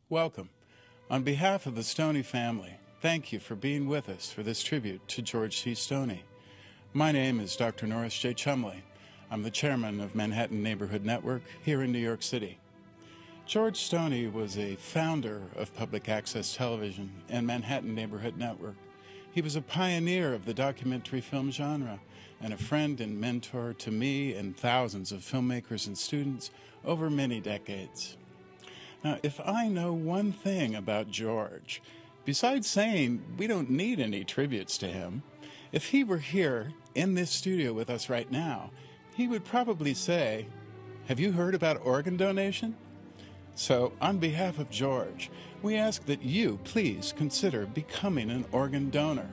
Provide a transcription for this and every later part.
Welcome. On behalf of the Stoney family, thank you for being with us for this tribute to George C. Stoney. My name is Dr. Norris J. Chumley. I'm the chairman of Manhattan Neighborhood Network here in New York City. George Stoney was a founder of public access television and Manhattan Neighborhood Network. He was a pioneer of the documentary film genre and a friend and mentor to me and thousands of filmmakers and students over many decades. Now, if I know one thing about George, besides saying we don't need any tributes to him, if he were here in this studio with us right now, he would probably say, "Have you heard about organ donation?" So, on behalf of George, we ask that you please consider becoming an organ donor.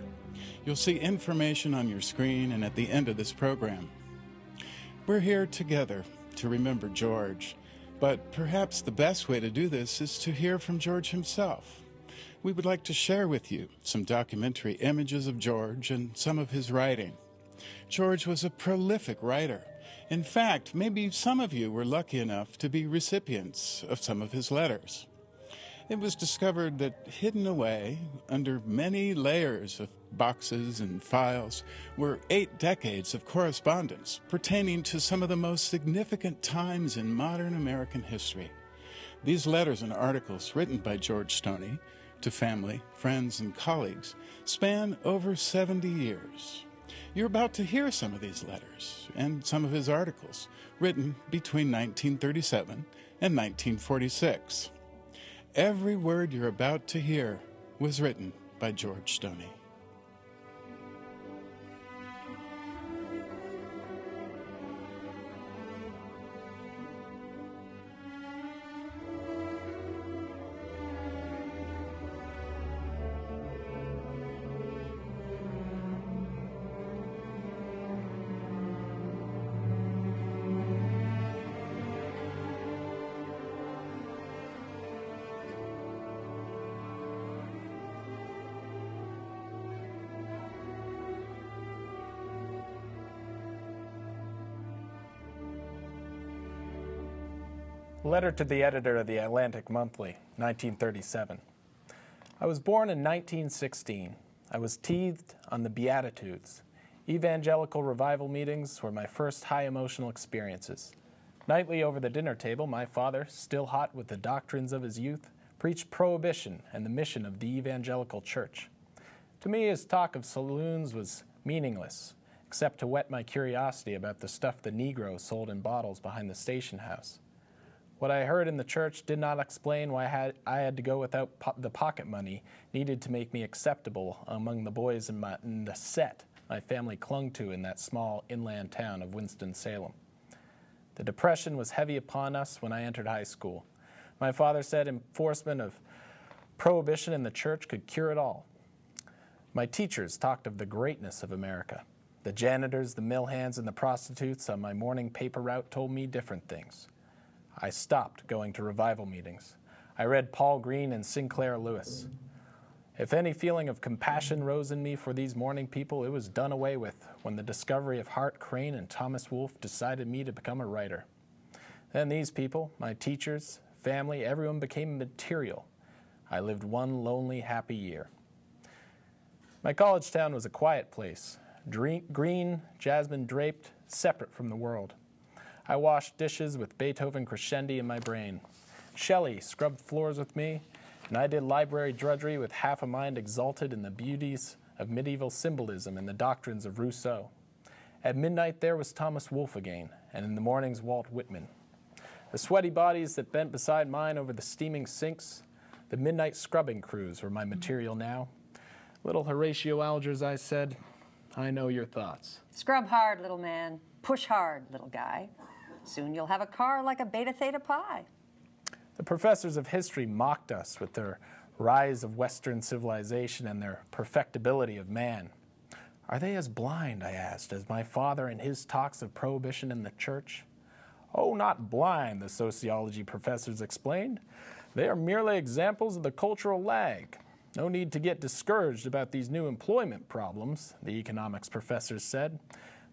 You'll see information on your screen and at the end of this program. We're here together to remember George. But perhaps the best way to do this is to hear from George himself. We would like to share with you some documentary images of George and some of his writing. George was a prolific writer. In fact, maybe some of you were lucky enough to be recipients of some of his letters. It was discovered that hidden away under many layers of boxes and files were 8 decades of correspondence pertaining to some of the most significant times in modern American history. These letters and articles written by George Stoney to family, friends, and colleagues span over 70 years. You're about to hear some of these letters and some of his articles written between 1937 and 1946. Every word you're about to hear was written by George Stoney. Letter to the editor of the Atlantic Monthly, 1937. I was born in 1916. I was teethed on the Beatitudes. Evangelical revival meetings were my first high emotional experiences. Nightly over the dinner table, my father, still hot with the doctrines of his youth, preached prohibition and the mission of the evangelical church. To me, his talk of saloons was meaningless, except to whet my curiosity about the stuff the Negroes sold in bottles behind the station house. What I heard in the church did not explain why I had to go without the pocket money needed to make me acceptable among the boys in the set my family clung to in that small inland town of Winston-Salem. The depression was heavy upon us when I entered high school. My father said enforcement of prohibition in the church could cure it all. My teachers talked of the greatness of America. The janitors, the mill hands, and the prostitutes on my morning paper route told me different things. I stopped going to revival meetings. I read Paul Green and Sinclair Lewis. If any feeling of compassion rose in me for these morning people, it was done away with when the discovery of Hart Crane and Thomas Wolfe decided me to become a writer. Then these people, my teachers, family, everyone became material. I lived one lonely, happy year. My college town was a quiet place, green, jasmine draped, separate from the world. I washed dishes with Beethoven crescendi in my brain. Shelley scrubbed floors with me, and I did library drudgery with half a mind exalted in the beauties of medieval symbolism and the doctrines of Rousseau. At midnight there was Thomas Wolfe again, and in the mornings Walt Whitman. The sweaty bodies that bent beside mine over the steaming sinks, the midnight scrubbing crews were my material now. Little Horatio Algers, I said, I know your thoughts. Scrub hard, little man. Push hard, little guy. Soon you'll have a car like a Beta Theta Pi. The professors of history mocked us with their rise of Western civilization and their perfectibility of man. Are they as blind, I asked, as my father and his talks of prohibition in the church? Oh, not blind, the sociology professors explained. They are merely examples of the cultural lag. No need to get discouraged about these new employment problems, the economics professors said.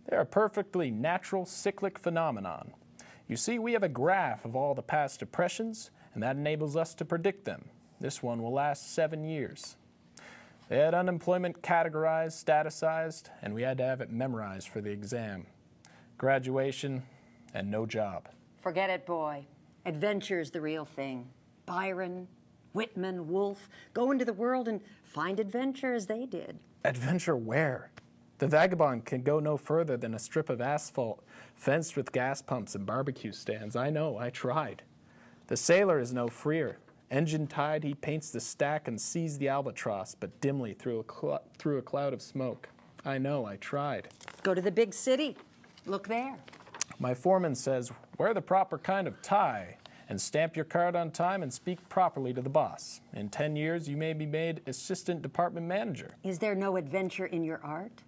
They are a perfectly natural cyclic phenomenon. You see, we have a graph of all the past depressions, and that enables us to predict them. This one will last 7 years. They had unemployment categorized, statusized, and we had to have it memorized for the exam. Graduation and no job. Forget it, boy. Adventure's the real thing. Byron, Whitman, Woolf, go into the world and find adventure as they did. Adventure where? The vagabond can go no further than a strip of asphalt fenced with gas pumps and barbecue stands. I know, I tried. The sailor is no freer. Engine tied, he paints the stack and sees the albatross, but dimly through a cloud of smoke. I know, I tried. Go to the big city. Look there. My foreman says, wear the proper kind of tie and stamp your card on time and speak properly to the boss. In 10 years, you may be made assistant department manager. Is there no adventure in your art?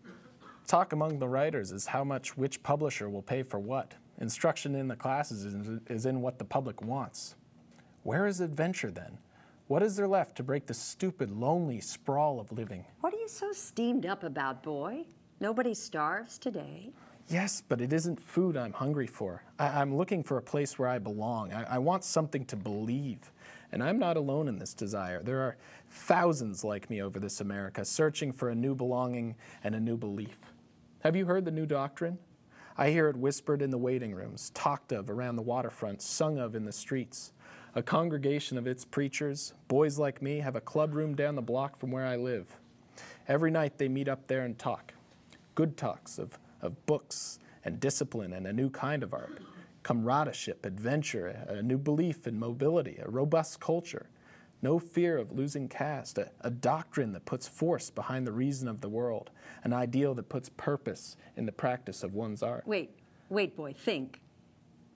Talk among the writers is how much which publisher will pay for what. Instruction in the classes is in what the public wants. Where is adventure then? What is there left to break the stupid, lonely sprawl of living? What are you so steamed up about, boy? Nobody starves today. Yes, but it isn't food I'm hungry for. I'm looking for a place where I belong. I want something to believe. And I'm not alone in this desire. There are thousands like me over this America, searching for a new belonging and a new belief. Have you heard the new doctrine? I hear it whispered in the waiting rooms, talked of around the waterfront, sung of in the streets. A congregation of its preachers, boys like me, have a club room down the block from where I live. Every night they meet up there and talk. Good talks of books and discipline and a new kind of art. Comradeship, adventure, a new belief in mobility, a robust culture. No fear of losing caste, a doctrine that puts force behind the reason of the world, an ideal that puts purpose in the practice of one's art. Wait, boy, think.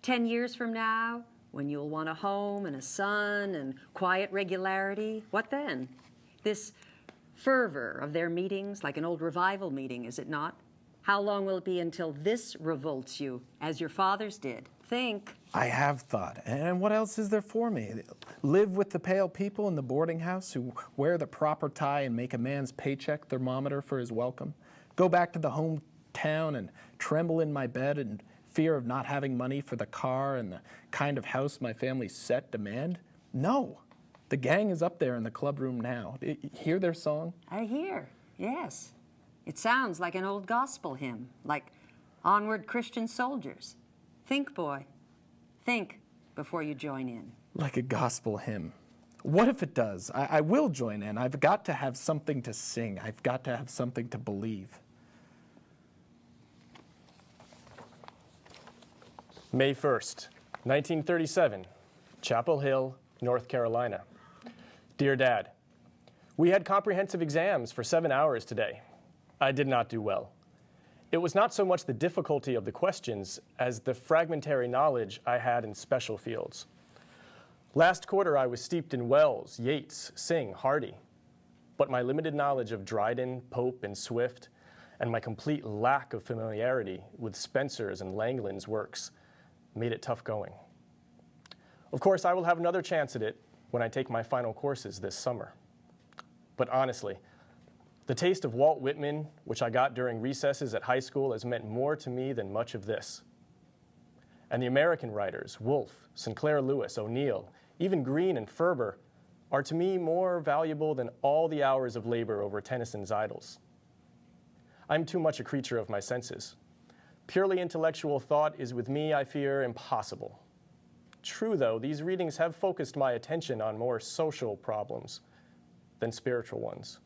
10 years from now, when you'll want a home and a son and quiet regularity, what then? This fervor of their meetings, like an old revival meeting, is it not? How long will it be until this revolts you, as your fathers did? Think. I have thought. And what else is there for me? Live with the pale people in the boarding house who wear the proper tie and make a man's paycheck thermometer for his welcome? Go back to the hometown and tremble in my bed in fear of not having money for the car and the kind of house my family's set demand? No. The gang is up there in the club room now. Hear their song? I hear, yes. It sounds like an old gospel hymn, like Onward Christian Soldiers. Think, boy. Think before you join in. Like a gospel hymn. What if it does? I will join in. I've got to have something to sing. I've got to have something to believe. May 1st, 1937, Chapel Hill, North Carolina. Dear Dad, we had comprehensive exams for 7 hours today. I did not do well. It was not so much the difficulty of the questions as the fragmentary knowledge I had in special fields. Last quarter, I was steeped in Wells, Yeats, Synge, Hardy. But my limited knowledge of Dryden, Pope, and Swift, and my complete lack of familiarity with Spencer's and Langland's works made it tough going. Of course, I will have another chance at it when I take my final courses this summer. But honestly, the taste of Walt Whitman, which I got during recesses at high school, has meant more to me than much of this. And the American writers, Woolf, Sinclair Lewis, O'Neill, even Greene and Ferber, are to me more valuable than all the hours of labor over Tennyson's Idylls. I'm too much a creature of my senses. Purely intellectual thought is with me, I fear, impossible. True, though, these readings have focused my attention on more social problems than spiritual ones,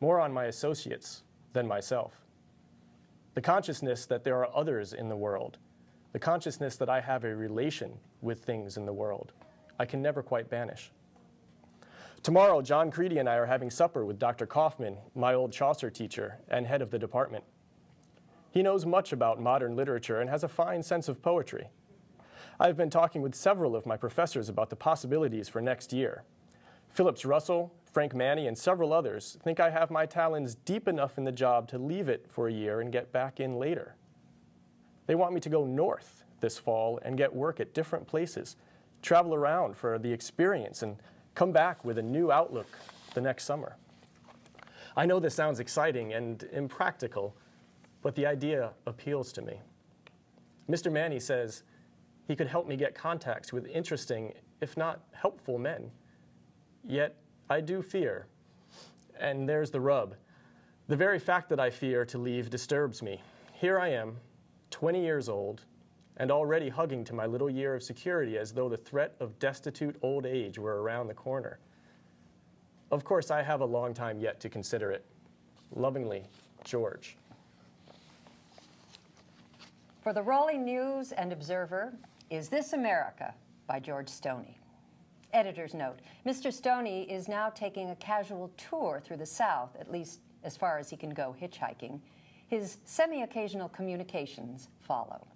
more on my associates than myself. The consciousness that there are others in the world, the consciousness that I have a relation with things in the world, I can never quite banish. Tomorrow, John Creedy and I are having supper with Dr. Kaufman, my old Chaucer teacher and head of the department. He knows much about modern literature and has a fine sense of poetry. I've been talking with several of my professors about the possibilities for next year. Phillips Russell, Frank Manny, and several others think I have my talons deep enough in the job to leave it for a year and get back in later. They want me to go north this fall and get work at different places, travel around for the experience, and come back with a new outlook the next summer. I know this sounds exciting and impractical, but the idea appeals to me. Mr. Manny says he could help me get contacts with interesting if not helpful men. Yet I do fear. And there's the rub. The very fact that I fear to leave disturbs me. Here I am, 20 years old, and already hugging to my little year of security as though the threat of destitute old age were around the corner. Of course, I have a long time yet to consider it. Lovingly, George. For the Raleigh News and Observer, Is This America? By George Stoney. Editor's note, Mr. Stoney is now taking a casual tour through the South, at least as far as he can go hitchhiking. His semi-occasional communications follow.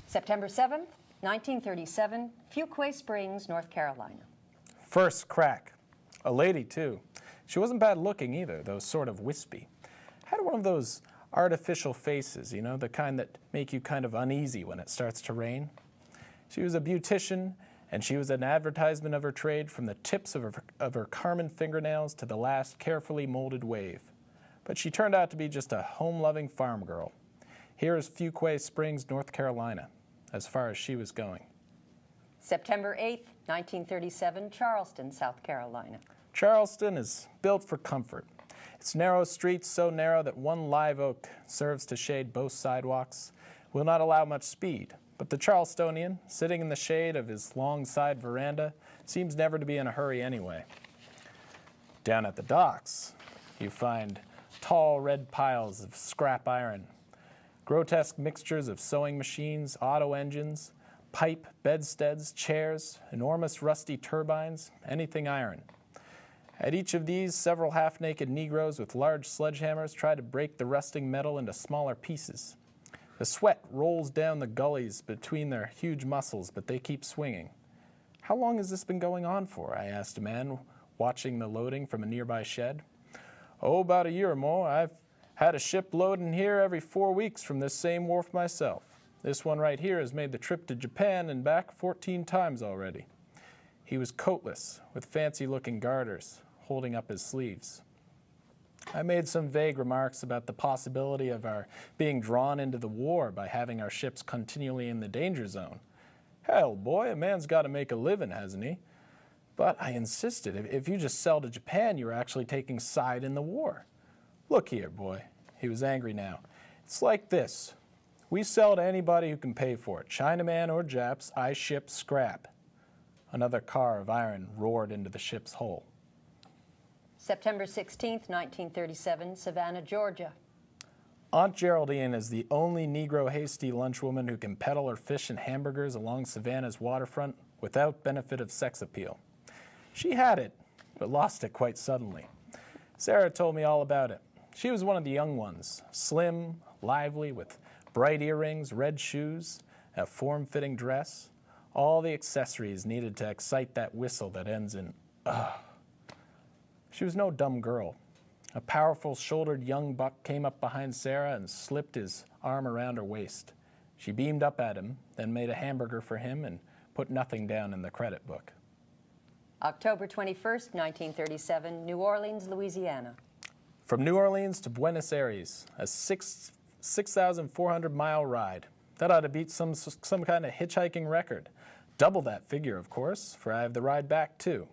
September 7th, 1937, Fuquay Springs, North Carolina. First crack. A lady, too. She wasn't bad looking either, though sort of wispy. Had one of those artificial faces, you know, the kind that make you kind of uneasy when it starts to rain. She was a beautician, and she was an advertisement of her trade from the tips of her carmine fingernails to the last carefully molded wave. But she turned out to be just a home-loving farm girl. Here is Fuquay Springs, North Carolina, as far as she was going. September 8th, 1937, Charleston, South Carolina. Charleston is built for comfort. Its narrow streets, so narrow that one live oak serves to shade both sidewalks, will not allow much speed. But the Charlestonian, sitting in the shade of his long side veranda, seems never to be in a hurry anyway. Down at the docks, you find tall red piles of scrap iron, grotesque mixtures of sewing machines, auto engines, pipe, bedsteads, chairs, enormous rusty turbines, anything iron. At each of these, several half-naked Negroes with large sledgehammers try to break the rusting metal into smaller pieces. The sweat rolls down the gullies between their huge muscles, but they keep swinging. How long has this been going on for? I asked a man watching the loading from a nearby shed. Oh, about a year or more. I've had a ship loading here every 4 weeks from this same wharf myself. This one right here has made the trip to Japan and back 14 times already. He was coatless, with fancy-looking garters, holding up his sleeves. I made some vague remarks about the possibility of our being drawn into the war by having our ships continually in the danger zone. Hell, boy, a man's got to make a living, hasn't he? But I insisted, if you just sell to Japan, you're actually taking side in the war. Look here, boy. He was angry now. It's like this. We sell to anybody who can pay for it. Chinaman or Japs, I ship scrap. Another car of iron roared into the ship's hull. September 16th, 1937, Savannah, Georgia. Aunt Geraldine is the only Negro hasty lunchwoman who can peddle her fish and hamburgers along Savannah's waterfront without benefit of sex appeal. She had it, but lost it quite suddenly. Sarah told me all about it. She was one of the young ones, slim, lively, with bright earrings, red shoes, a form-fitting dress, all the accessories needed to excite that whistle that ends in ugh. She was no dumb girl. A powerful, shouldered young buck came up behind Sarah and slipped his arm around her waist. She beamed up at him, then made a hamburger for him and put nothing down in the credit book. October 21st, 1937, New Orleans, Louisiana. From New Orleans to Buenos Aires, a 6,400-mile ride. That ought to beat some kind of hitchhiking record. Double that figure, of course, for I have the ride back, too.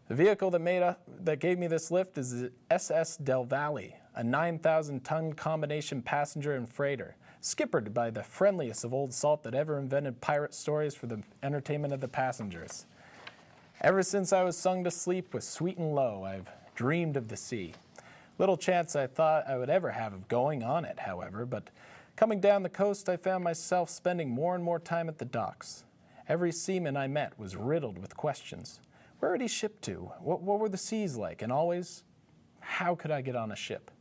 The vehicle that gave me this lift is the SS Del Valle, a 9,000-ton combination passenger and freighter, skippered by the friendliest of old salt that ever invented pirate stories for the entertainment of the passengers. Ever since I was sung to sleep with Sweet and Low, I've dreamed of the sea. Little chance I thought I would ever have of going on it, however, but coming down the coast, I found myself spending more and more time at the docks. Every seaman I met was riddled with questions. Where had he shipped to? What were the seas like? And always, how could I get on a ship?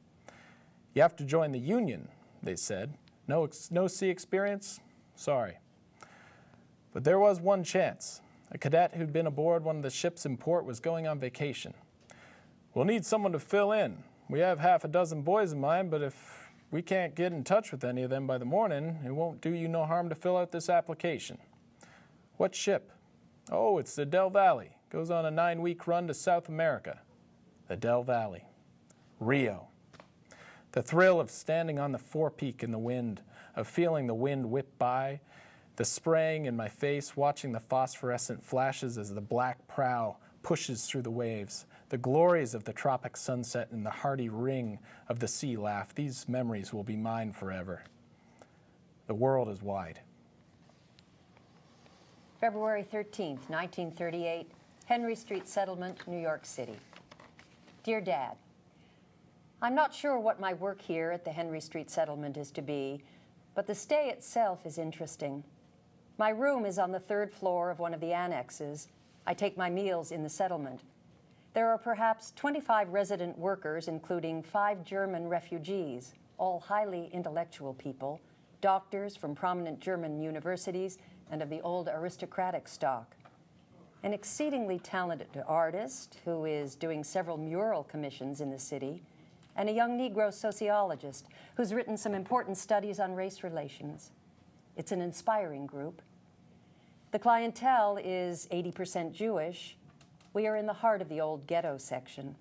You have to join the Union, they said. No sea experience? Sorry. But there was one chance. A cadet who'd been aboard one of the ships in port was going on vacation. We'll need someone to fill in. We have half a dozen boys in mind, but if we can't get in touch with any of them by the morning, it won't do you no harm to fill out this application. What ship? Oh, it's the Del Valle. Goes on a 9-week run to South America. The Del Valle. Rio. The thrill of standing on the forepeak in the wind, of feeling the wind whip by, the spraying in my face, watching the phosphorescent flashes as the black prow pushes through the waves, the glories of the tropic sunset and the hearty ring of the sea laugh, these memories will be mine forever. The world is wide. February 13th, 1938, Henry Street Settlement, New York City. Dear Dad, I'm not sure what my work here at the Henry Street Settlement is to be, but the stay itself is interesting. My room is on the 3rd floor of one of the annexes. I take my meals in the settlement. There are perhaps 25 resident workers, including 5 German refugees, all highly intellectual people, doctors from prominent German universities and of the old aristocratic stock. An exceedingly talented artist who is doing several mural commissions in the city, and a young Negro sociologist who's written some important studies on race relations. It's an inspiring group. The clientele is 80% Jewish. We are in the heart of the old ghetto section.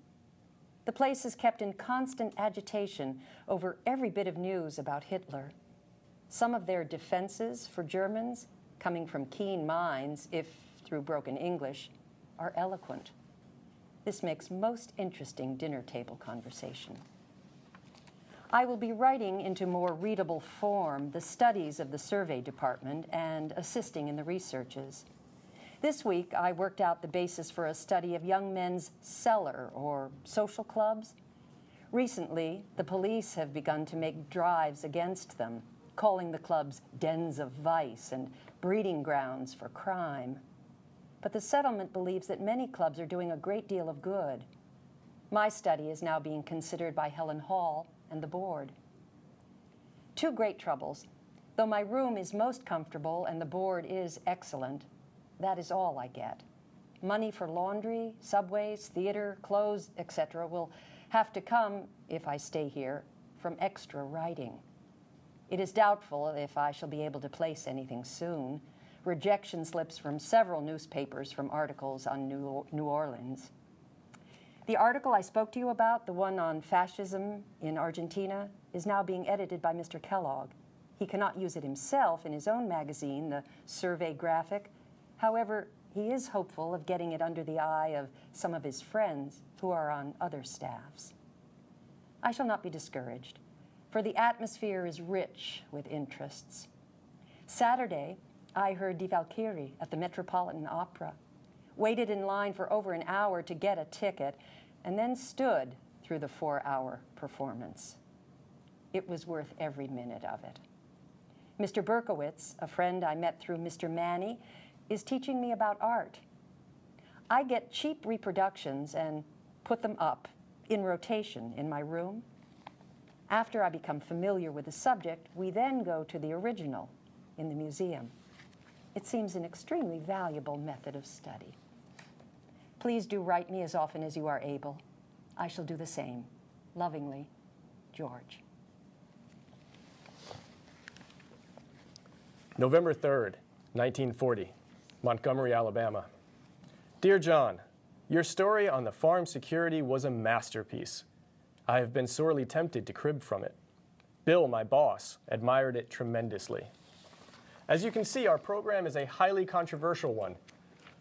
The place is kept in constant agitation over every bit of news about Hitler. Some of their defenses for Germans, coming from keen minds, if through broken English, are eloquent. This makes most interesting dinner table conversation. I will be writing into more readable form the studies of the survey department and assisting in the researches. This week, I worked out the basis for a study of young men's cellar or social clubs. Recently, the police have begun to make drives against them, calling the clubs dens of vice and breeding grounds for crime. But the settlement believes that many clubs are doing a great deal of good. My study is now being considered by Helen Hall and the board. 2 great troubles. Though my room is most comfortable and the board is excellent, that is all I get. Money for laundry, subways, theater, clothes, etc. will have to come, if I stay here, from extra writing. It is doubtful if I shall be able to place anything soon. Rejection slips from several newspapers from articles on New Orleans. The article I spoke to you about, the one on fascism in Argentina, is now being edited by Mr. Kellogg. He cannot use it himself in his own magazine, the Survey Graphic. However, he is hopeful of getting it under the eye of some of his friends who are on other staffs. I shall not be discouraged, for the atmosphere is rich with interests. Saturday, I heard Die Valkyrie at the Metropolitan Opera, waited in line for over an hour to get a ticket, and then stood through the 4-hour performance. It was worth every minute of it. Mr. Berkowitz, a friend I met through Mr. Manny, is teaching me about art. I get cheap reproductions and put them up in rotation in my room. After I become familiar with the subject, we then go to the original in the museum. It seems an extremely valuable method of study. Please do write me as often as you are able. I shall do the same. Lovingly, George. November 3rd, 1940, Montgomery, Alabama. Dear John, your story on the farm security was a masterpiece. I have been sorely tempted to crib from it. Bill, my boss, admired it tremendously. As you can see, our program is a highly controversial one.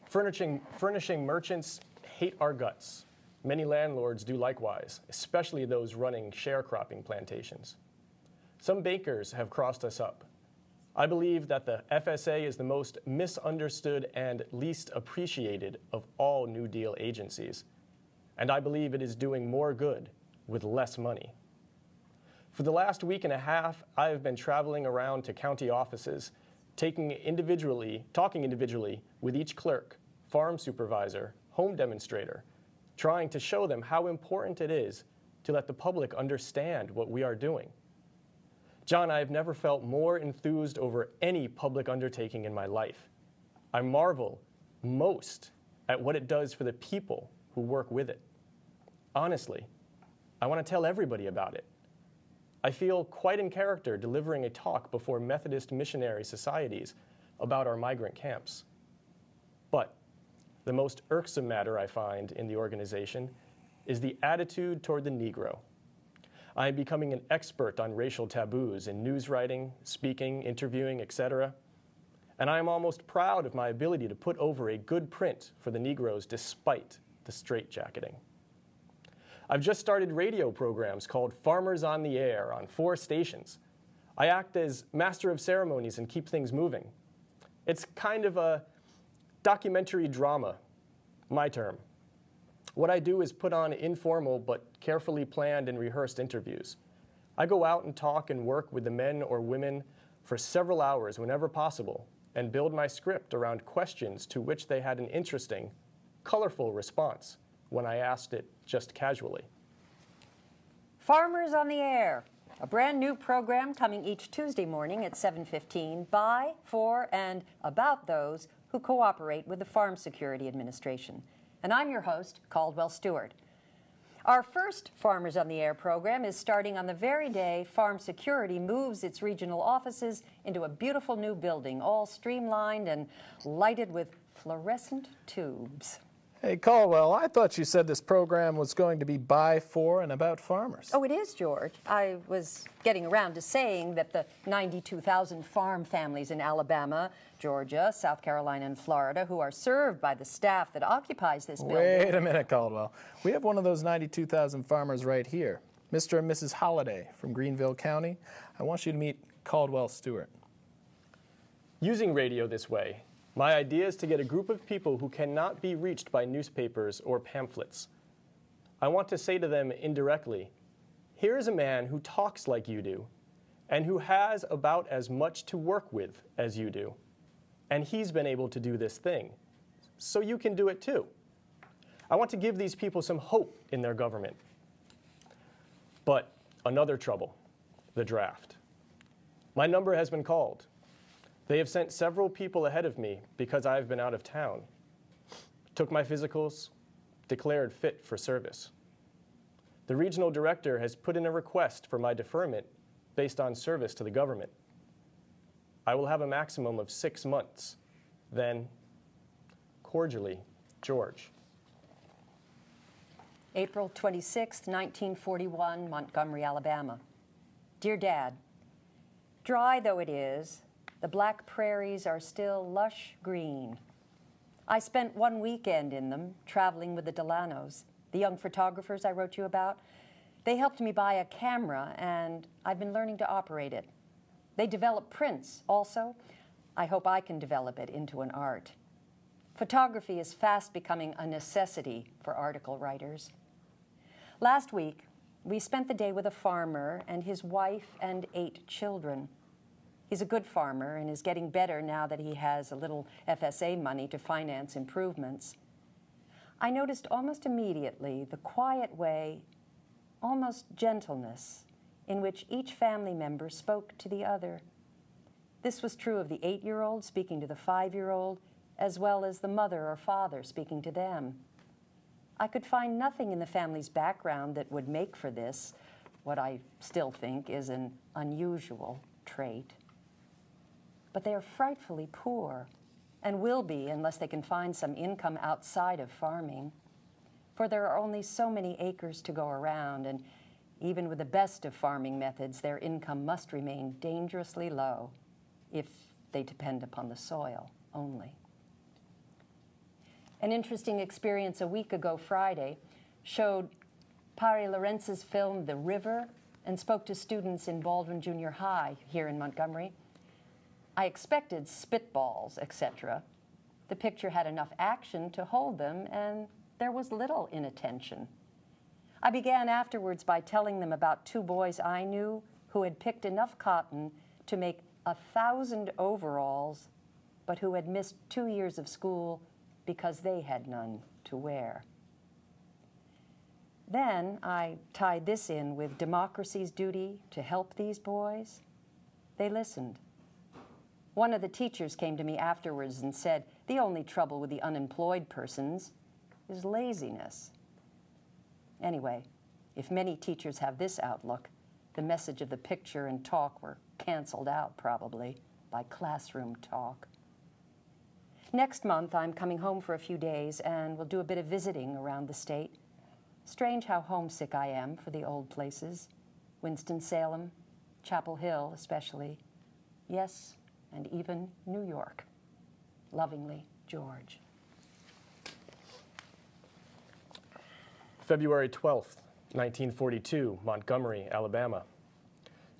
Furnishing merchants hate our guts. Many landlords do likewise, especially those running sharecropping plantations. Some bakers have crossed us up. I believe that the FSA is the most misunderstood and least appreciated of all New Deal agencies, and I believe it is doing more good with less money. For the last week and a half, I have been traveling around to county offices, talking individually with each clerk, farm supervisor, home demonstrator, trying to show them how important it is to let the public understand what we are doing. John, I have never felt more enthused over any public undertaking in my life. I marvel most at what it does for the people who work with it. Honestly, I want to tell everybody about it. I feel quite in character delivering a talk before Methodist missionary societies about our migrant camps. But the most irksome matter I find in the organization is the attitude toward the Negro. I am becoming an expert on racial taboos in news writing, speaking, interviewing, etc. and I am almost proud of my ability to put over a good print for the Negroes despite the straitjacketing. I've just started radio programs called Farmers on the Air on 4 stations. I act as master of ceremonies and keep things moving. It's kind of a documentary drama, my term. What I do is put on informal but carefully planned and rehearsed interviews. I go out and talk and work with the men or women for several hours whenever possible and build my script around questions to which they had an interesting, colorful response when I asked it just casually. Farmers on the Air, a brand new program coming each Tuesday morning at 7:15 by, for, and about those who cooperate with the Farm Security Administration. And I'm your host, Caldwell Stewart. Our first Farmers on the Air program is starting on the very day Farm Security moves its regional offices into a beautiful new building, all streamlined and lighted with fluorescent tubes. Hey, Caldwell, I thought you said this program was going to be by, for, and about farmers. Oh, it is, George. I was getting around to saying that the 92,000 farm families in Alabama, Georgia, South Carolina, and Florida who are served by the staff that occupies this building. Wait a minute, Caldwell. We have one of those 92,000 farmers right here, Mr. and Mrs. Holliday from Greenville County. I want you to meet Caldwell Stewart. Using radio this way, my idea is to get a group of people who cannot be reached by newspapers or pamphlets. I want to say to them indirectly, here is a man who talks like you do, and who has about as much to work with as you do. And he's been able to do this thing, so you can do it too. I want to give these people some hope in their government. But another trouble, the draft. My number has been called. They have sent several people ahead of me because I've been out of town. Took my physicals, declared fit for service. The regional director has put in a request for my deferment based on service to the government. I will have a maximum of 6 months. Then, cordially, George. April 26, 1941, Montgomery, Alabama. Dear Dad, dry though it is, the black prairies are still lush green. I spent one weekend in them, traveling with the Delanos, the young photographers I wrote you about. They helped me buy a camera, and I've been learning to operate it. They develop prints also. I hope I can develop it into an art. Photography is fast becoming a necessity for article writers. Last week, we spent the day with a farmer and his wife and 8 children. He's a good farmer and is getting better now that he has a little FSA money to finance improvements. I noticed almost immediately the quiet way, almost gentleness, in which each family member spoke to the other. This was true of the 8-year-old speaking to the 5-year-old, as well as the mother or father speaking to them. I could find nothing in the family's background that would make for this, what I still think is an unusual trait. But they are frightfully poor, and will be unless they can find some income outside of farming. For there are only so many acres to go around, and even with the best of farming methods, their income must remain dangerously low if they depend upon the soil only. An interesting experience a week ago Friday showed Pari Lorenz's film The River and spoke to students in Baldwin Junior High here in Montgomery. I expected spitballs, etc. The picture had enough action to hold them, and there was little inattention. I began afterwards by telling them about 2 boys I knew who had picked enough cotton to make 1,000 overalls, but who had missed 2 years of school because they had none to wear. Then I tied this in with democracy's duty to help these boys. They listened. One of the teachers came to me afterwards and said, the only trouble with the unemployed persons is laziness. Anyway, if many teachers have this outlook, the message of the picture and talk were canceled out probably by classroom talk. Next month, I'm coming home for a few days and will do a bit of visiting around the state. Strange how homesick I am for the old places, Winston-Salem, Chapel Hill especially. Yes, and even New York. Lovingly, George. February 12th, 1942, Montgomery, Alabama.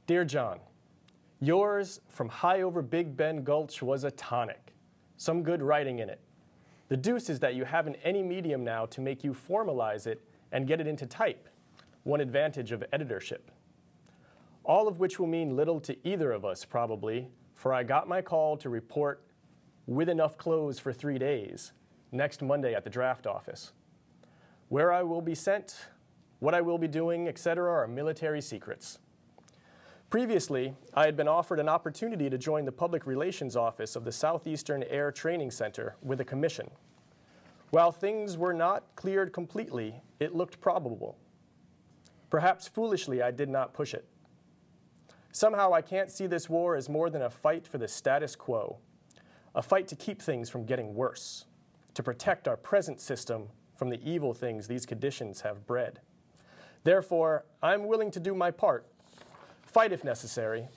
Dear John, yours from high over Big Bend Gulch was a tonic. Some good writing in it. The deuce is that you haven't any medium now to make you formalize it and get it into type, one advantage of editorship. All of which will mean little to either of us, probably, for I got my call to report with enough clothes for 3 days, next Monday at the draft office. Where I will be sent, what I will be doing, etc. are military secrets. Previously, I had been offered an opportunity to join the public relations office of the Southeastern Air Training Center with a commission. While things were not cleared completely, it looked probable. Perhaps foolishly, I did not push it. Somehow, I can't see this war as more than a fight for the status quo, a fight to keep things from getting worse, to protect our present system from the evil things these conditions have bred. Therefore, I'm willing to do my part, fight if necessary,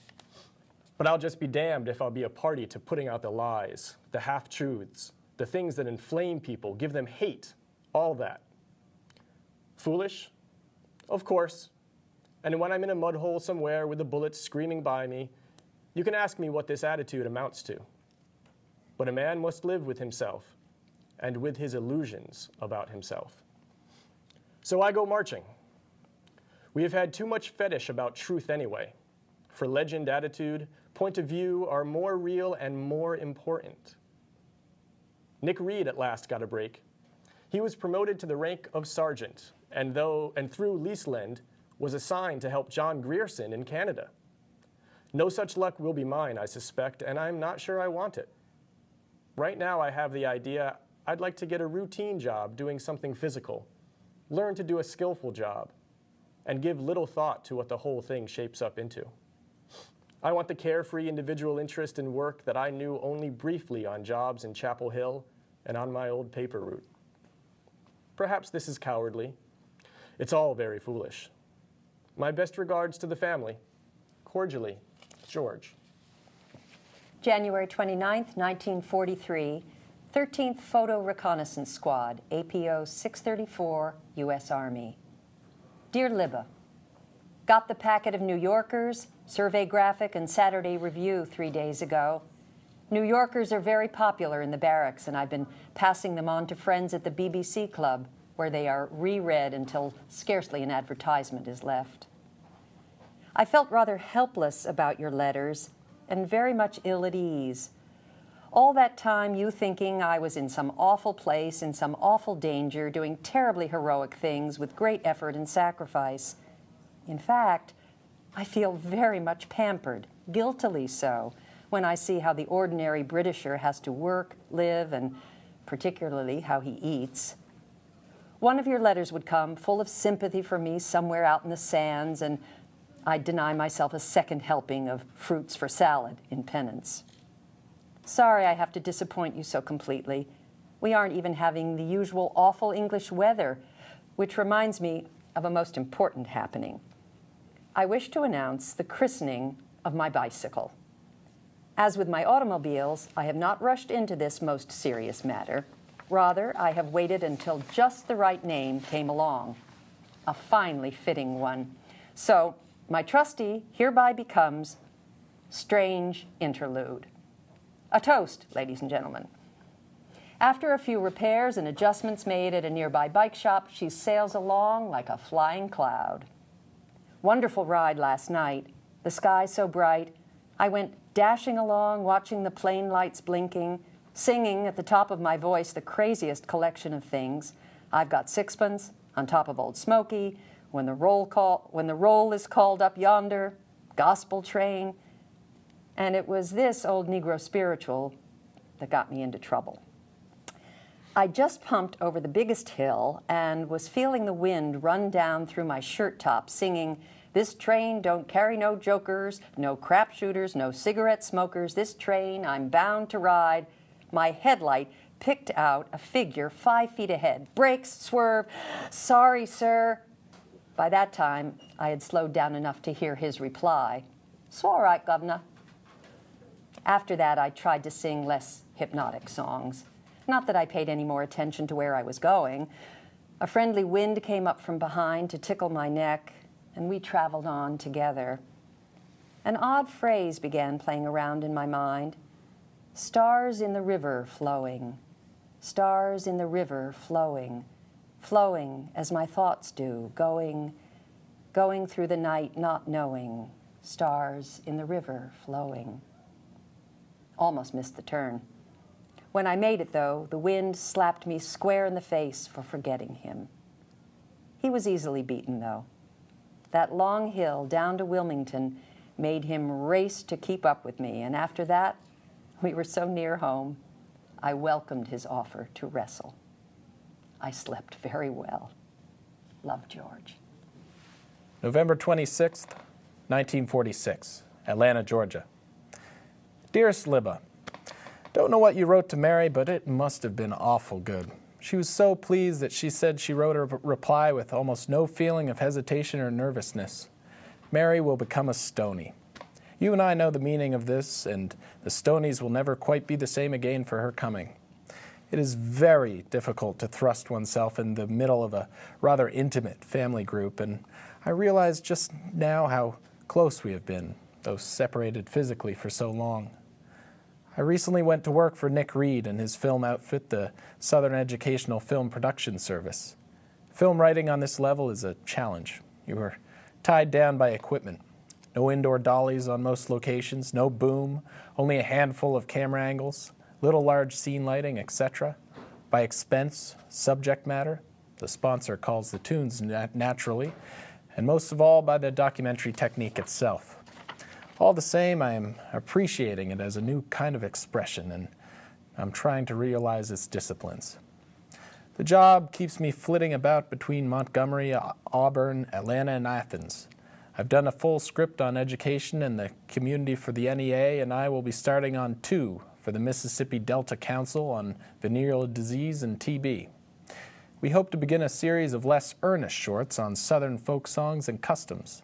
but I'll just be damned if I'll be a party to putting out the lies, the half-truths, the things that inflame people, give them hate, all that. Foolish? Of course. And when I'm in a mud hole somewhere with the bullets screaming by me, you can ask me what this attitude amounts to. But a man must live with himself and with his illusions about himself. So I go marching. We have had too much fetish about truth anyway. For legend, attitude, point of view are more real and more important. Nick Reed at last got a break. He was promoted to the rank of sergeant, and through Leaseland, was assigned to help John Grierson in Canada. No such luck will be mine, I suspect, and I'm not sure I want it. Right now I have the idea I'd like to get a routine job doing something physical, learn to do a skillful job, and give little thought to what the whole thing shapes up into. I want the carefree individual interest in work that I knew only briefly on jobs in Chapel Hill and on my old paper route. Perhaps this is cowardly. It's all very foolish. My best regards to the family. Cordially, George. January 29th, 1943, 13th Photo Reconnaissance Squad, APO 634, U.S. Army. Dear Libba, got the packet of New Yorkers, Survey Graphic, and Saturday Review 3 days ago. New Yorkers are very popular in the barracks, and I've been passing them on to friends at the BBC Club, where they are reread until scarcely an advertisement is left. I felt rather helpless about your letters and very much ill at ease. All that time you thinking I was in some awful place, in some awful danger, doing terribly heroic things with great effort and sacrifice. In fact, I feel very much pampered, guiltily so, when I see how the ordinary Britisher has to work, live, and particularly how he eats. One of your letters would come, full of sympathy for me somewhere out in the sands, and I'd deny myself a second helping of fruits for salad in penance. Sorry I have to disappoint you so completely. We aren't even having the usual awful English weather, which reminds me of a most important happening. I wish to announce the christening of my bicycle. As with my automobiles, I have not rushed into this most serious matter. Rather, I have waited until just the right name came along, a finely fitting one. So, my trustee hereby becomes Strange Interlude. A toast, ladies and gentlemen. After a few repairs and adjustments made at a nearby bike shop, she sails along like a flying cloud. Wonderful ride last night, the sky so bright. I went dashing along, watching the plane lights blinking, singing at the top of my voice the craziest collection of things. I've got sixpence on top of Old Smoky, when the roll is called up yonder, gospel train. And it was this old Negro spiritual that got me into trouble. I just pumped over the biggest hill and was feeling the wind run down through my shirt top, singing, "This train don't carry no jokers, no crap shooters, no cigarette smokers. This train I'm bound to ride." My headlight picked out a figure 5 feet ahead. Brakes, swerve, "Sorry, sir." By that time, I had slowed down enough to hear his reply, "'S all right, Governor." After that, I tried to sing less hypnotic songs. Not that I paid any more attention to where I was going. A friendly wind came up from behind to tickle my neck, and we traveled on together. An odd phrase began playing around in my mind. Stars in the river flowing, stars in the river flowing, flowing as my thoughts do, going through the night not knowing, stars in the river flowing. Almost missed the turn. When I made it, though, the wind slapped me square in the face for forgetting him. He was easily beaten, though. That long hill down to Wilmington made him race to keep up with me, and after that, we were so near home, I welcomed his offer to wrestle. I slept very well. Love, George. November 26th, 1946, Atlanta, Georgia. Dearest Libba, don't know what you wrote to Mary, but it must have been awful good. She was so pleased that she said she wrote a reply with almost no feeling of hesitation or nervousness. Mary will become a Stoney. You and I know the meaning of this, and the Stoneys will never quite be the same again for her coming. It is very difficult to thrust oneself in the middle of a rather intimate family group, and I realize just now how close we have been, though separated physically for so long. I recently went to work for Nick Reed and his film outfit, the Southern Educational Film Production Service. Film writing on this level is a challenge. You are tied down by equipment. No indoor dollies on most locations, no boom, only a handful of camera angles, little large scene lighting, etc. By expense, subject matter, the sponsor calls the tunes naturally, and most of all by the documentary technique itself. All the same, I am appreciating it as a new kind of expression, and I'm trying to realize its disciplines. The job keeps me flitting about between Montgomery, Auburn, Atlanta, and Athens. I've done a full script on education and the community for the NEA, and I will be starting on 2 for the Mississippi Delta Council on venereal disease and TB. We hope to begin a series of less earnest shorts on Southern folk songs and customs.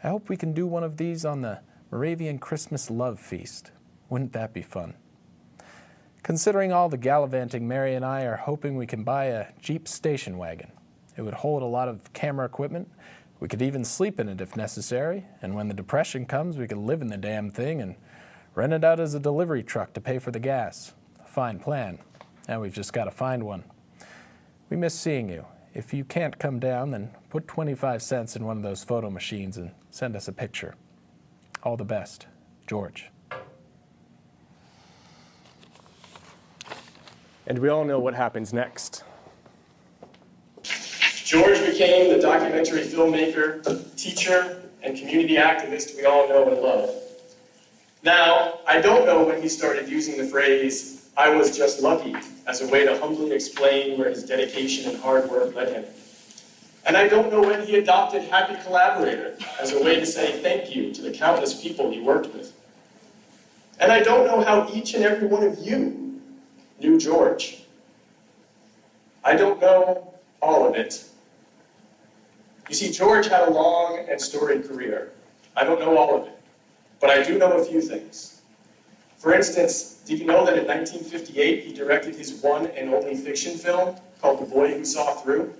I hope we can do one of these on the Moravian Christmas Love Feast. Wouldn't that be fun? Considering all the gallivanting, Mary and I are hoping we can buy a Jeep station wagon. It would hold a lot of camera equipment. We could even sleep in it if necessary, and when the depression comes, we could live in the damn thing and rent it out as a delivery truck to pay for the gas. A fine plan. Now we've just got to find one. We miss seeing you. If you can't come down, then put 25 cents in one of those photo machines and send us a picture. All the best, George. And we all know what happens next. George became the documentary filmmaker, teacher, and community activist we all know and love. Now, I don't know when he started using the phrase, "I was just lucky," as a way to humbly explain where his dedication and hard work led him. And I don't know when he adopted happy collaborator as a way to say thank you to the countless people he worked with. And I don't know how each and every one of you knew George. I don't know all of it. You see, George had a long and storied career. I don't know all of it, but I do know a few things. For instance, did you know that in 1958 he directed his one and only fiction film called The Boy Who Saw Through?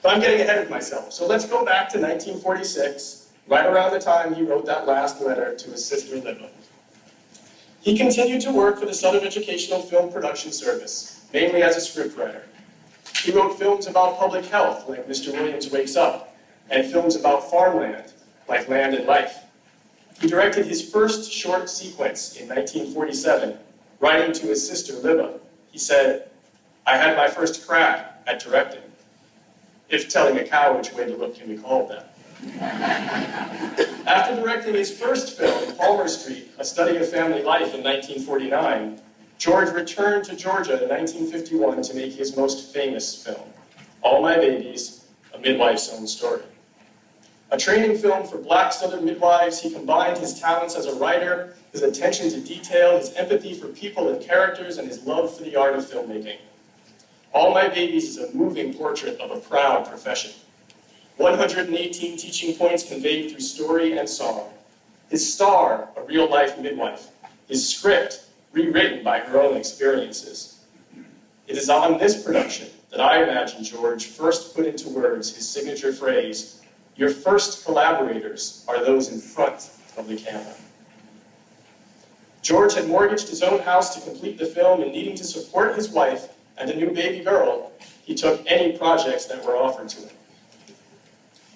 But I'm getting ahead of myself, so let's go back to 1946, right around the time he wrote that last letter to his sister Libba. He continued to work for the Southern Educational Film Production Service, mainly as a scriptwriter. He wrote films about public health, like Mr. Williams Wakes Up, and films about farmland, like Land and Life. He directed his first short sequence in 1947, writing to his sister Libba. He said, "I had my first crack at directing," if telling a cow which way to look can be called that. After directing his first film, Palmer Street, A Study of Family Life in 1949, George returned to Georgia in 1951 to make his most famous film, All My Babies, A Midwife's Own Story. A training film for Black Southern midwives, he combined his talents as a writer, his attention to detail, his empathy for people and characters, and his love for the art of filmmaking. All My Babies is a moving portrait of a proud profession. 118 teaching points conveyed through story and song. His star, a real-life midwife. His script, rewritten by her own experiences. It is on this production that I imagine George first put into words his signature phrase, "Your first collaborators are those in front of the camera." George had mortgaged his own house to complete the film, and needing to support his wife and a new baby girl, he took any projects that were offered to him.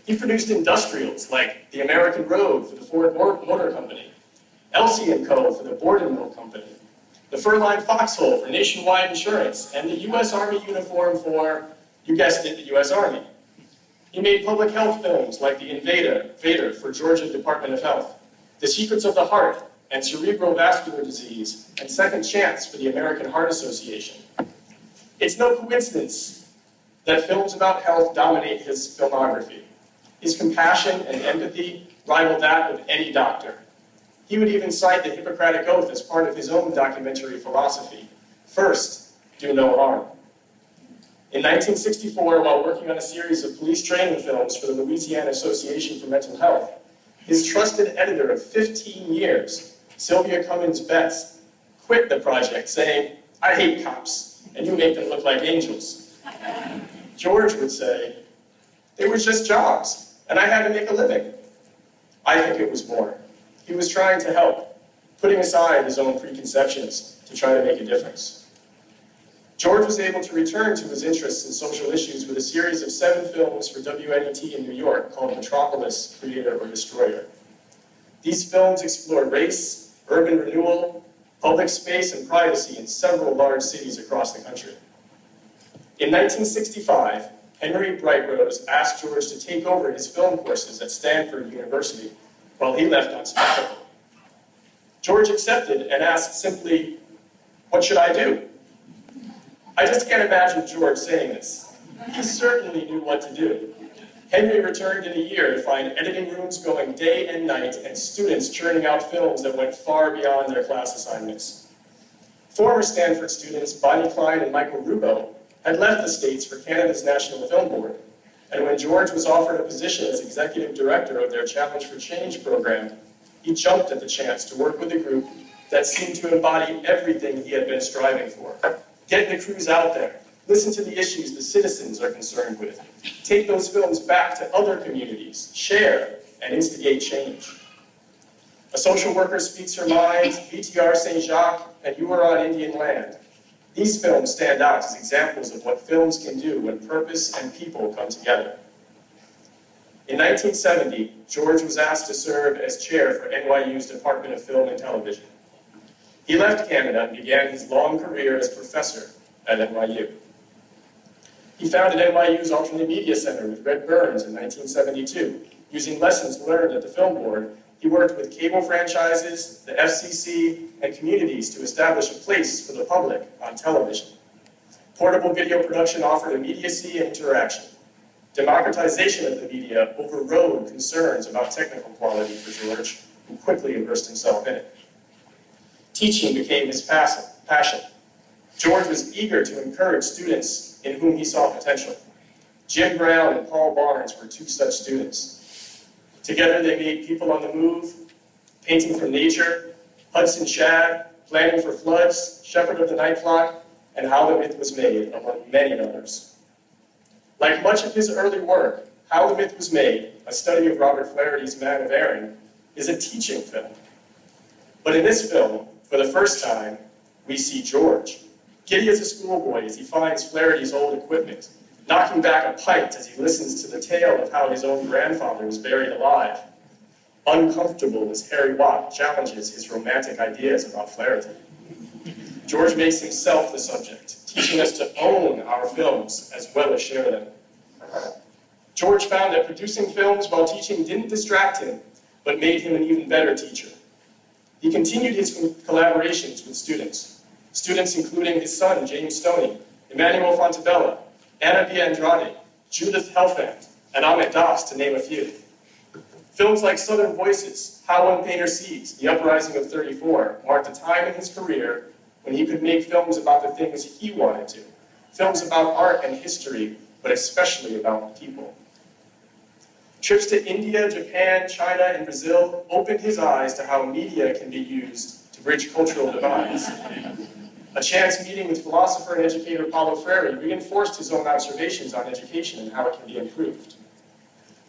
He produced industrials like the American Road for the Ford Motor Company, Elsie & Co. for the Borden Mill Company, the Furline Foxhole for Nationwide Insurance, and the U.S. Army uniform for, you guessed it, the U.S. Army. He made public health films like The Invader for Georgia Department of Health, The Secrets of the Heart and Cerebral Vascular Disease, and Second Chance for the American Heart Association. It's no coincidence that films about health dominate his filmography. His compassion and empathy rival that of any doctor. He would even cite the Hippocratic Oath as part of his own documentary philosophy. First, do no harm. In 1964, while working on a series of police training films for the Louisiana Association for Mental Health, his trusted editor of 15 years, Sylvia Cummins Betts, quit the project saying, "I hate cops, and you make them look like angels." George would say, "They were just jobs, and I had to make a living." I think it was more. He was trying to help, putting aside his own preconceptions to try to make a difference. George was able to return to his interests in social issues with a series of 7 films for WNET in New York called Metropolis, Creator or Destroyer. These films explored race, urban renewal, public space, and privacy in several large cities across the country. In 1965, Henry Brightrose asked George to take over his film courses at Stanford University while he left on sabbatical. George accepted and asked simply, "What should I do?" I just can't imagine George saying this. He certainly knew what to do. Henry returned in a year to find editing rooms going day and night and students churning out films that went far beyond their class assignments. Former Stanford students Bonnie Klein and Michael Rubo had left the States for Canada's National Film Board, and when George was offered a position as executive director of their Challenge for Change program, he jumped at the chance to work with a group that seemed to embody everything he had been striving for. Get the crews out there, listen to the issues the citizens are concerned with, take those films back to other communities, share, and instigate change. A Social Worker Speaks Her Mind, VTR St. Jacques, and You Are on Indian Land. These films stand out as examples of what films can do when purpose and people come together. In 1970, George was asked to serve as chair for NYU's Department of Film and Television. He left Canada and began his long career as professor at NYU. He founded NYU's Alternate Media Center with Red Burns in 1972. Using lessons learned at the Film Board, he worked with cable franchises, the FCC, and communities to establish a place for the public on television. Portable video production offered immediacy and interaction. Democratization of the media overrode concerns about technical quality for George, who quickly immersed himself in it. Teaching became his passion. George was eager to encourage students in whom he saw potential. Jim Brown and Paul Barnes were 2 such students. Together they made People on the Move, Painting from Nature, Hudson Shad, Planning for Floods, Shepherd of the Night Flock, and How the Myth Was Made, among many others. Like much of his early work, How the Myth Was Made, a study of Robert Flaherty's Man of Erin, is a teaching film. But in this film, for the first time, we see George, giddy as a schoolboy as he finds Flaherty's old equipment, knocking back a pint as he listens to the tale of how his own grandfather was buried alive. Uncomfortable as Harry Watt challenges his romantic ideas about Flaherty. George makes himself the subject, teaching us to own our films as well as share them. George found that producing films while teaching didn't distract him, but made him an even better teacher. He continued his collaborations with students including his son, James Stoney, Emmanuel Fontebella, Anna B. Andrade, Judith Helfand, and Ahmet Das, to name a few. Films like Southern Voices, How One Painter Sees, The Uprising of '34, marked a time in his career when he could make films about the things he wanted to, films about art and history, but especially about people. Trips to India, Japan, China, and Brazil opened his eyes to how media can be used to to bridge cultural divides. A chance meeting with philosopher and educator Paulo Freire reinforced his own observations on education and how it can be improved.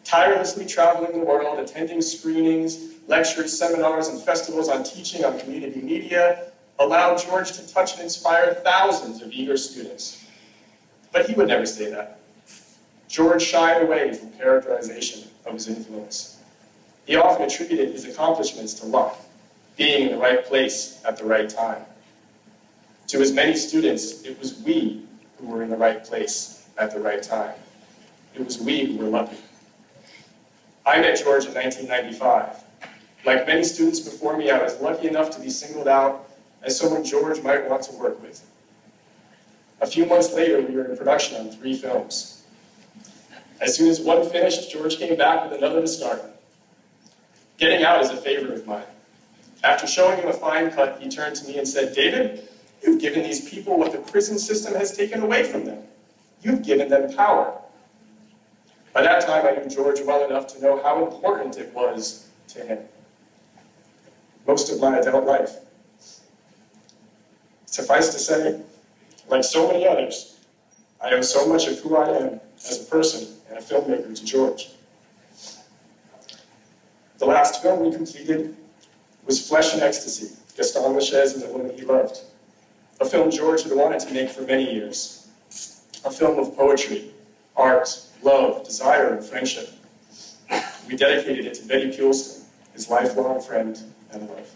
Tirelessly traveling the world, attending screenings, lectures, seminars, and festivals on teaching on community media allowed George to touch and inspire thousands of eager students. But he would never say that. George shied away from characterization of his influence. He often attributed his accomplishments to luck, being in the right place at the right time. To his many students, it was we who were in the right place at the right time. It was we who were lucky. I met George in 1995. Like many students before me, I was lucky enough to be singled out as someone George might want to work with. A few months later, we were in production on 3 films. As soon as one finished, George came back with another to start. Getting out is a favorite of mine. After showing him a fine cut, he turned to me and said, "David, you've given these people what the prison system has taken away from them. You've given them power." By that time, I knew George well enough to know how important it was to him. Most of my adult life. Suffice to say, like so many others, I owe so much of who I am as a person and a filmmaker to George. The last film we completed was Flesh and Ecstasy, Gaston Lachez and the Woman He Loved, a film George had wanted to make for many years, a film of poetry, art, love, desire, and friendship. We dedicated it to Betty Pulston, his lifelong friend and love.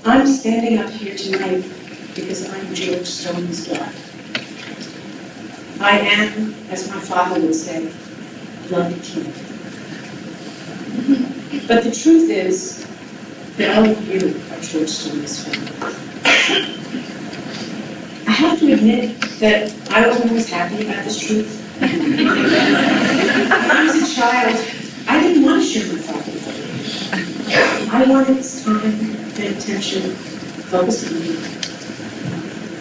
I'm standing up here tonight because I'm George Stoney's daughter. I am, as my father would say, blood kin. But the truth is that all of you are George Stoney's family. I have to admit that I wasn't always happy about this truth. When I was a child, I didn't want to share my father with you. I wanted his time and attention focused on me.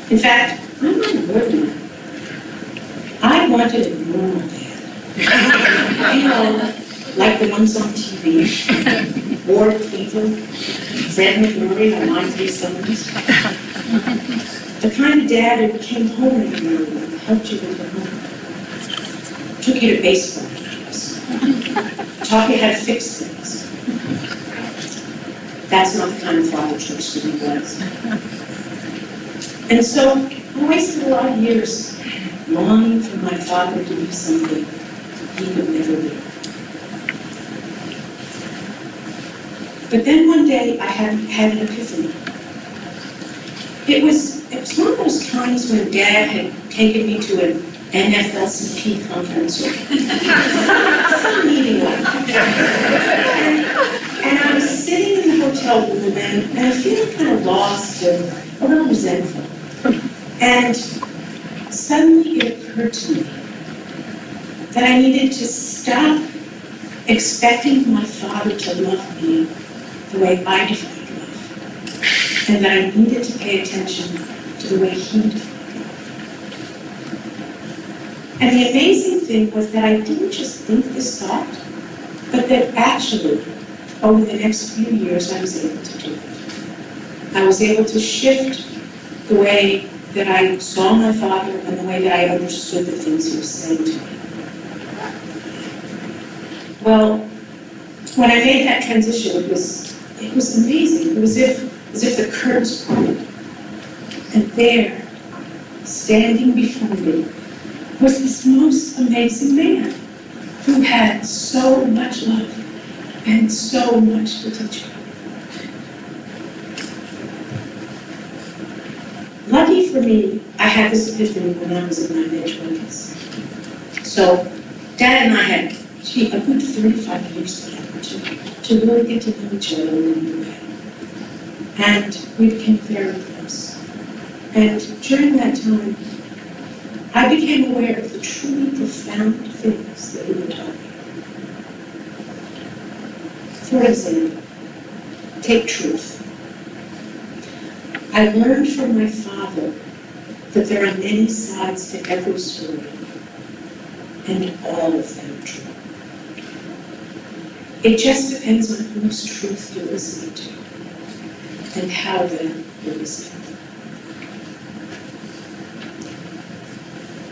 In fact, I'm not a word man. I wanted a normal dad. You know, like the ones on TV. Ward Cleveland, Fred McMurray, or my 3 sons. The kind of dad who came home every morning and helped you with your homework. Took you to baseball games. Taught you how to fix things. That's not the kind of father George Stoney was. And so I wasted a lot of years longing for my father to be something he could never be. But then one day I had an epiphany. It was one of those times when Dad had taken me to an NFLCP conference or some meeting like that. And I was sitting in the hotel room and feeling kind of lost and a little resentful. And suddenly it occurred to me that I needed to stop expecting my father to love me the way I defined love, and that I needed to pay attention to the way he defined love. And the amazing thing was that I didn't just think this thought, but that actually, over the next few years, I was able to do it. I was able to shift the way that I saw my father and the way that I understood the things he was saying to me. Well, when I made that transition, it was amazing. It was as if the curtains parted. And there, standing before me, was this most amazing man who had so much love and so much to teach me. Lucky for me, I had this epiphany when I was in my mid-20s. So, Dad and I had a good 35 years together to really get to know each other in a new way. And we became very close. And during that time, I became aware of the truly profound things that he would taught me. For example, take truth. I learned from my father that there are many sides to every story, and all of them are true. It just depends on whose truth you're listening to, and how then you're listening.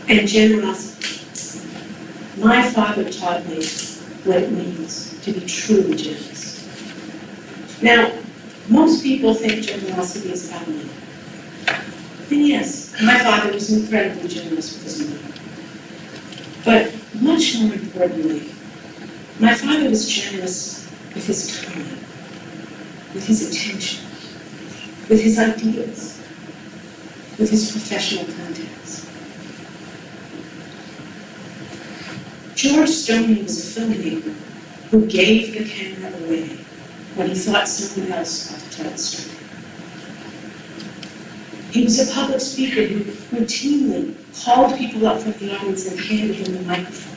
And generosity. My father taught me what it means to be truly generous. Now, most people think generosity is about money. And yes, my father was incredibly generous with his money. But much more importantly, my father was generous with his time, with his attention, with his ideas, with his professional contacts. George Stoney was a filmmaker who gave the camera away when he thought someone else ought to tell the story. He was a public speaker who routinely called people up from the audience and handed them the microphone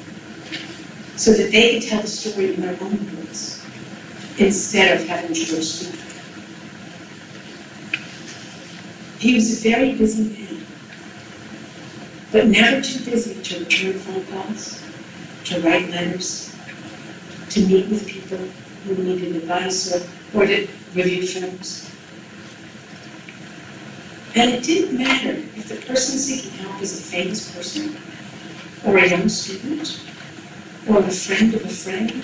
so that they could tell the story in their own words, instead of having George speak for them. He was a very busy man, but never too busy to return phone calls, to write letters, to meet with people who needed advice or to review films. And it didn't matter if the person seeking help was a famous person, or a young student, or a friend of a friend.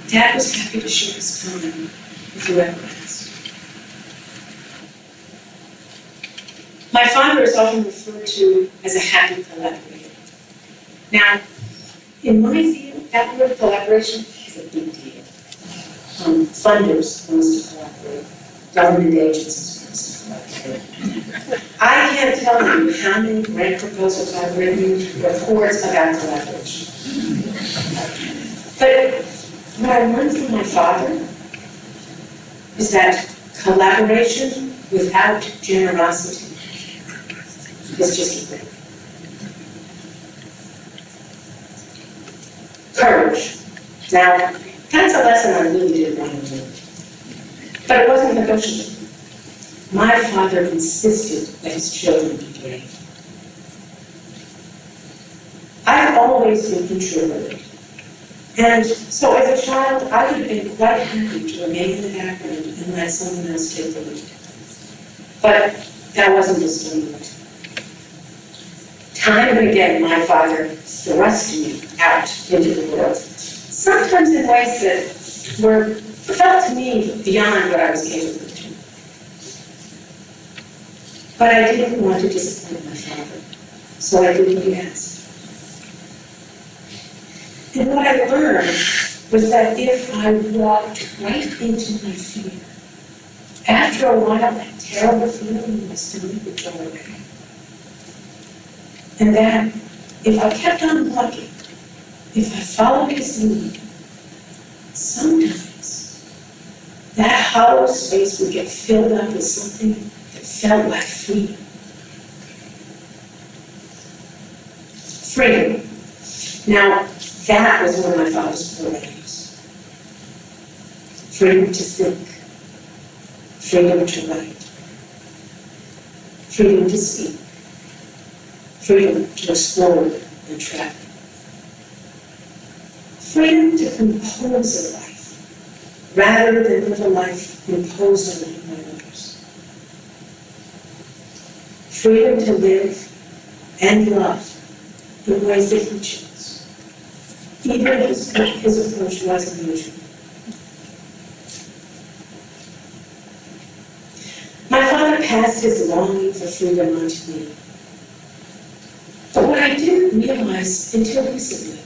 Dad was happy to share his time with whoever asked. My father is often referred to as a happy collaborator. Now, in my field, that word collaboration is a big deal. Funders want us to collaborate. government agencies. I can't tell you how many grant proposals I've written, reports about collaboration. But what I learned from my father is that collaboration without generosity is just a thing. Courage. Now, that's a lesson I really didn't want to learn. But it wasn't negotiable. My father insisted that his children be brave. I've always been introverted. And so as a child, I would have been quite happy to remain in the background and let someone else take the lead. But that wasn't the story. Time and again, my father thrust me out into the world, sometimes in ways that felt to me beyond what I was capable of doing. But I didn't want to disappoint my father, so I did what he asked. And what I learned was that if I walked right into my fear, after a while, that terrible feeling in my stomach would go away. And that if I kept on walking, if I followed his lead, sometimes that hollow space would get filled up with something that felt like freedom. Freedom. Now, that was one of my father's core values. Freedom to think. Freedom to write. Freedom to speak. Freedom to explore and travel. Freedom to compose a life, rather than live a life imposed on me by others. Freedom to live and love in ways that he chose, even if his approach wasn't usual. My father passed his longing for freedom on to me. But what I didn't realize until recently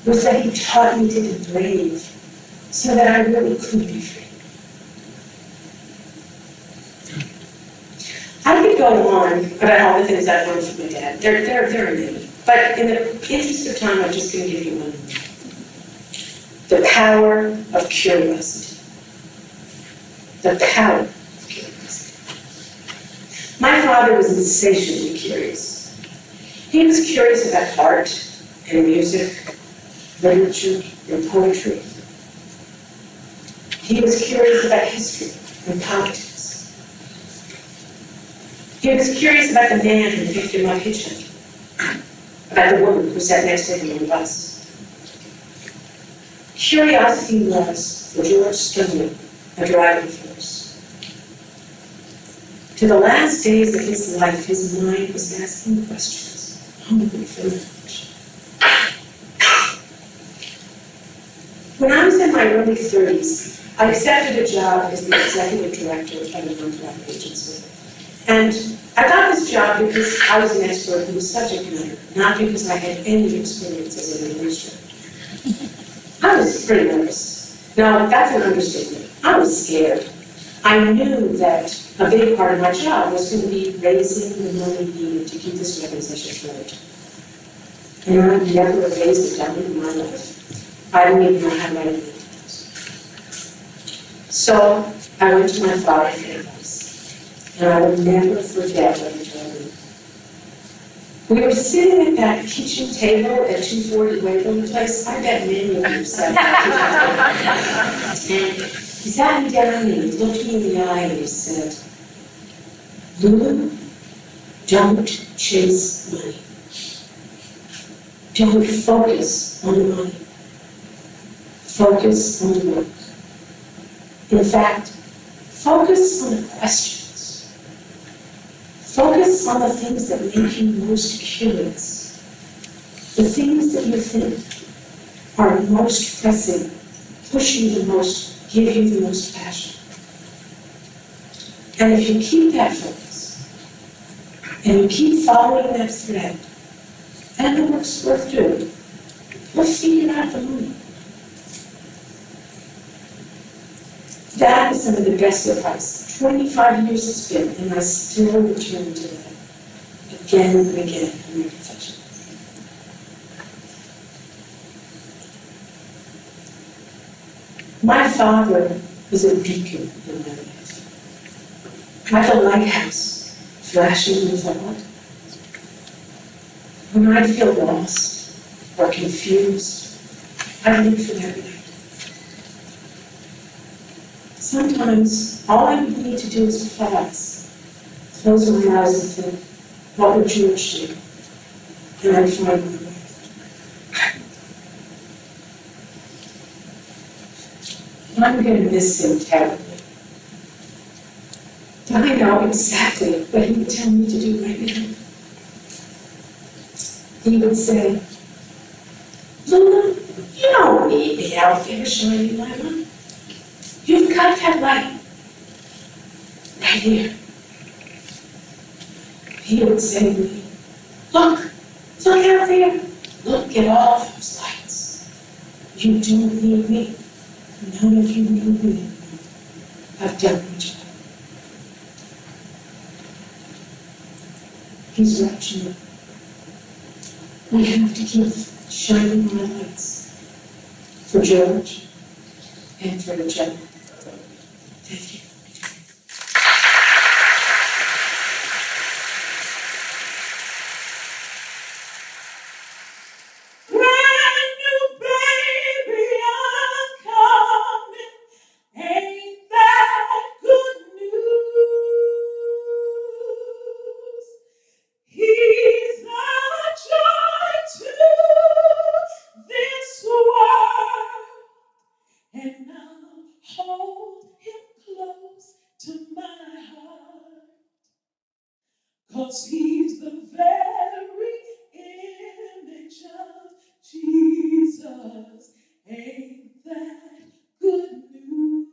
was that he taught me to be brave so that I really could be free. I could go on about all the things I've learned from my dad. There are many. But in the interest of time, I'm just going to give you one. The power of curiosity. The power of curiosity. My father was insatiably curious. He was curious about art and music, literature and poetry. He was curious about history and politics. He was curious about the man who picked him up hitchhiking, about the woman who sat next to him on the bus. Curiosity was, for George Stoney, a driving force. To the last days of his life, his mind was asking questions, hungry for knowledge. When I was in my early 30s, I accepted a job as the executive director of a nonprofit agency. And I got this job because I was an expert in the subject matter, not because I had any experience as an administrator. I was pretty nervous. No, that's an understatement. I was scared. I knew that a big part of my job was going to be raising the money needed to keep this organization afloat. And I've never raised a dollar in my life. I didn't even know how to write anything. So I went to my father for advice. And I will never forget what he told me. We were sitting at that kitchen table at 240 Waverly Place. I bet many of you sat at that. And he sat me down and he looked me in the eye and he said, "Lulu, don't chase money. Don't focus on the money. Focus on the work. In fact, focus on the questions. Focus on the things that make you most curious. The things that you think are most pressing, push you the most, give you the most passion. And if you keep that focus, and you keep following that thread, and the work's worth doing, you'll figure out the money." That is some of the best advice. 25 years it's been, and I still return to that again and again in my profession. My father was a beacon in my life, like a lighthouse flashing with light. When I feel lost or confused, I look for that light. Sometimes all I need to do is pause, close my eyes and think, what would George do? And I find my way. I'm going to miss him terribly. I know exactly what he would tell me to do right now. He would say, Luna, you don't need me out there shining my light. You've got that light right here. He would say to me, look out there. Look at all those lights. You don't need me. None of you need me. I've done my job. He's watching me. We have to keep shining our lights for George and for each other. Thank you. Cause he's the very image of Jesus. Ain't that good news?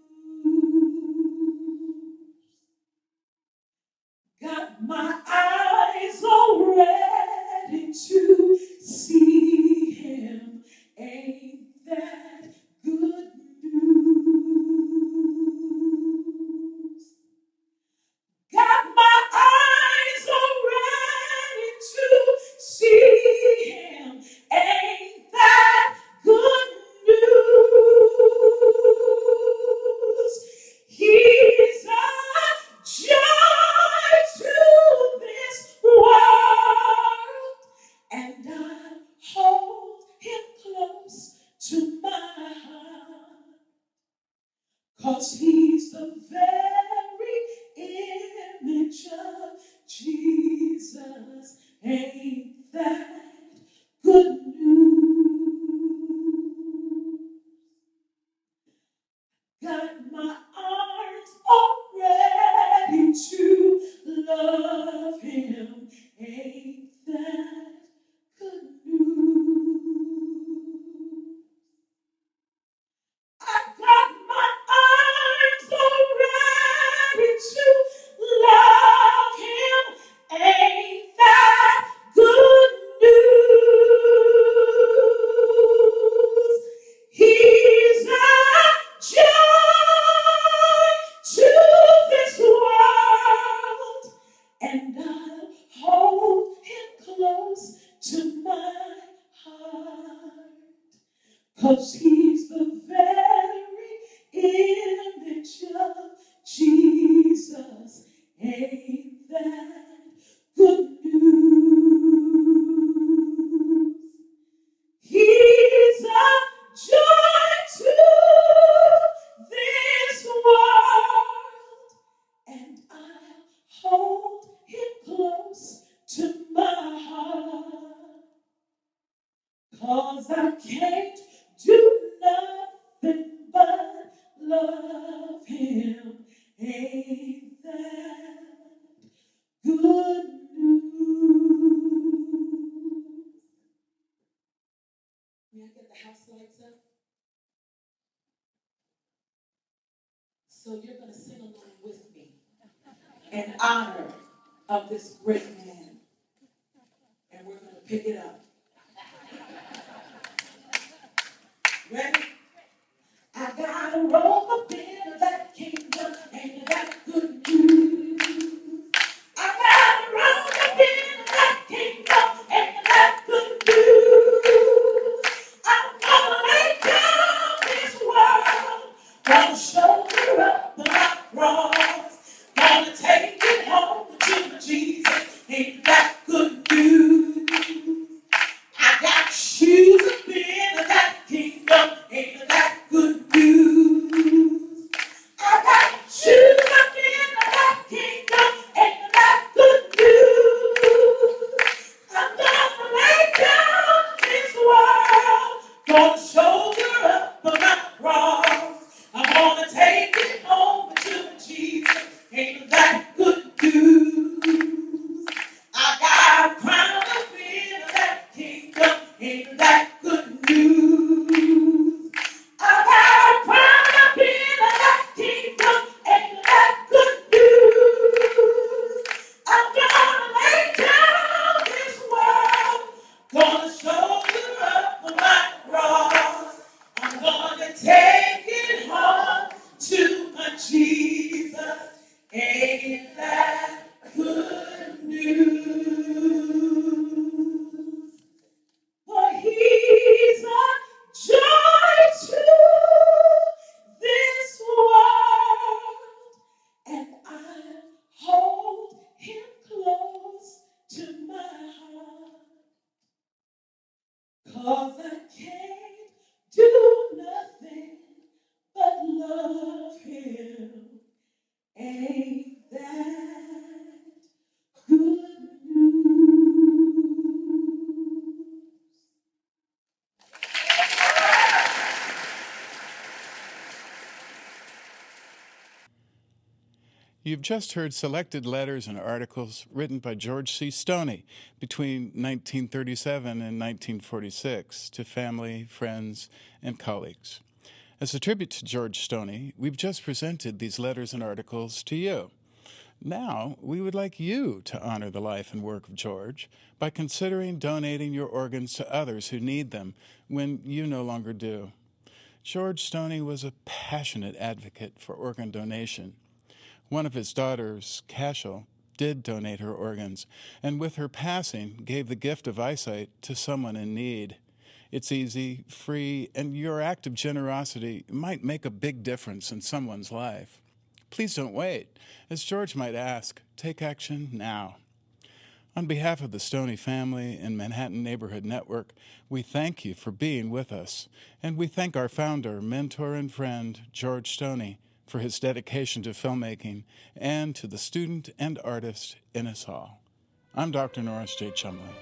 Got my eyes all ready to see him. Ain't that good news? Got my eyes all ready to see him. Ain't that good news? He's a joy to this world, and I hold him close to my heart. 'Cause he's the very image of Jesus. Ain't that good news? Got my arms all ready to love him. Ain't that good news? I got my arms all ready to love him. Ain't that good news? He's a joy to this world, and I'll hold him close to my heart. 'Cause he's the very image of Jesus. Ain't that good news? He's a joy to this world, and I'll hold him close to my heart. 'Cause I can't do nothing but love him. Ain't that good news? May I get the house lights up? So you're going to sing along with me in honor of this great man. And we're going to pick it up. Ready? I got a rope, a bit of that Gonna shoulder up my cross. Gonna take it home to Jesus. Ain't that good news? I got shoes up in that kingdom. Ain't that good news? I got shoes up in that kingdom. Ain't that good news? I'm gonna lay down this world. Gonna shoulder up my cross. I'm gonna take it home to Jesus. Ain't that good news? I got a crown up in that kingdom. Ain't that good news? I got a crown up in that kingdom. Ain't that good news? I'm gonna lay down this world. Gonna shoulder up my cross. I'm gonna take it home to my Jesus. Ain't that good news? For he's a joy to this world, and I hold him close to my heart. 'Cause I can't do nothing but love him. Ain't that good news? You've just heard selected letters and articles written by George C. Stoney between 1937 and 1946 to family, friends, and colleagues. As a tribute to George Stoney, we've just presented these letters and articles to you. Now, we would like you to honor the life and work of George by considering donating your organs to others who need them when you no longer do. George Stoney was a passionate advocate for organ donation. One of his daughters, Cashel, did donate her organs, and with her passing, gave the gift of eyesight to someone in need. It's easy, free, and your act of generosity might make a big difference in someone's life. Please don't wait. As George might ask, take action now. On behalf of the Stoney family and Manhattan Neighborhood Network, we thank you for being with us, and we thank our founder, mentor, and friend, George Stoney, for his dedication to filmmaking and to the student and artist in us all. I'm Dr. Norris J. Chumley.